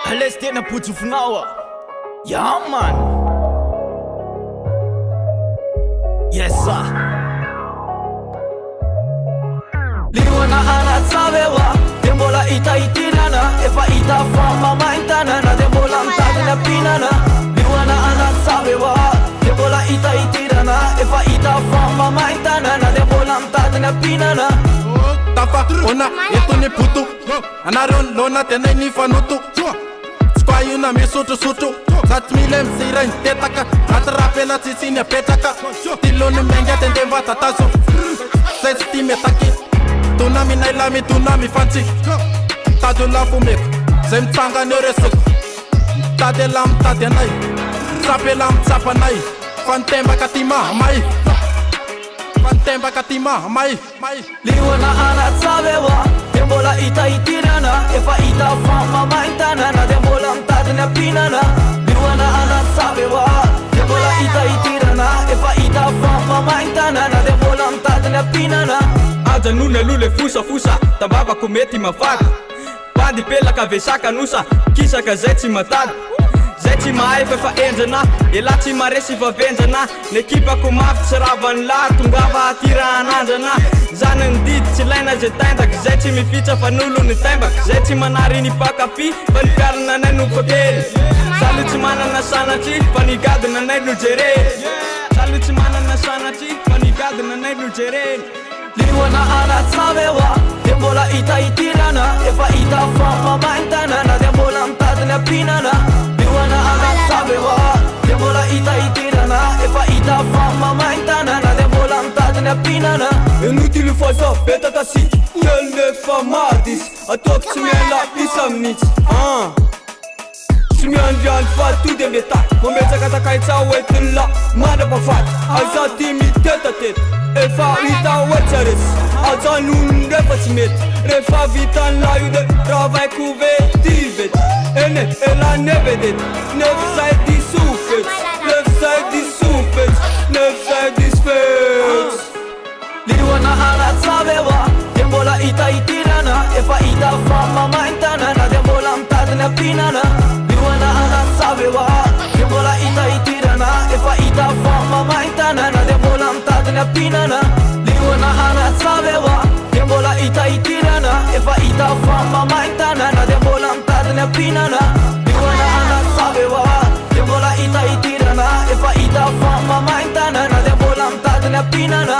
Ales tena potsofinao a. Yeah man. Yes sir. Liwana anatsavewa de mbola itaitirana efa itafa mamaintanana de mbola mtadina pinana. Liwana anatsavewa de mbola itaitirana efa itafa mamaintanana de mbola mtadina pinana. Tafa ona etoni putu anaron lona tena ni fanutu Spayuna me sutu Zat milem siren tetaka Atrapela tsitsini petaka Tiloni menga tende vata tazo Sesti metaki Tunami nailami tunami fancy Tadula fumek Zem tanga neresek Tadelam tadenai Sapelam sapanai Fantemba katima mai Fantemba katima mai Liwana anatsavewa de mbola itaitirana efa itafa mamaintanana de mbola mtadina pinana. Liwana anatsavewa de mbola itaitirana efa itafa mamaintanana de mbola mtadina pinana. Aja nuna lule fusa Tababa kumeti mafaka Pandi pela kavesaka nusa Kisaka zay tsy matady Zay tsy mahay fa enjana Ela tsy maresi fa venjana N'ekipako mafy tsy ravany lahy Tongava atirahan'andrana Zanany didy tsy laina zay taindak Zay tsy mifitra fa nolo ny taimbak Zay tsy manary ny pakafi Fa ny piarana nay no kokely Salo tsy manana sanatry Fa ny gadina nay no jereny Salo tsy manana sanatry Fa ny gadina nay no jereny. Liwana anatsavewa de mbola itaitirana efa itafa mamaintanana de mbola mtadina pinana. Liwana anatsavewa de mbola itaitirana efa itafa mamaintanana de mbola mtadina pinana. Inutile faza petaka sik Kelnefa madis Ataoko tsy miala isa aminitsy Tsy miandriany fa to de meta Mametsakatakay oetiny la mandrapafaty Aza ty mitetateta Efa hita oetsaresy Aja nono refa tsy mety Refa vitan la io de raha vaiko vetivety Ene elane vedety Nefsay disofety Nefsay disofety Nefsay disfety. Liwana anatsavewa de mbola itaitirana efa itafa mamaintanana de mbola mtadina pinana. Liwana anatsavewa de mbola itaitirana efa itafa mamaintanana de mbola mtadina pinana. Liwana anatsavewa de mbola itaitirana efa itafa mamaintanana de mbola mtadina pinana. Liwana anatsavewa de mbola itaitirana efa itafa mamaintanana de mbola mtadina pinana.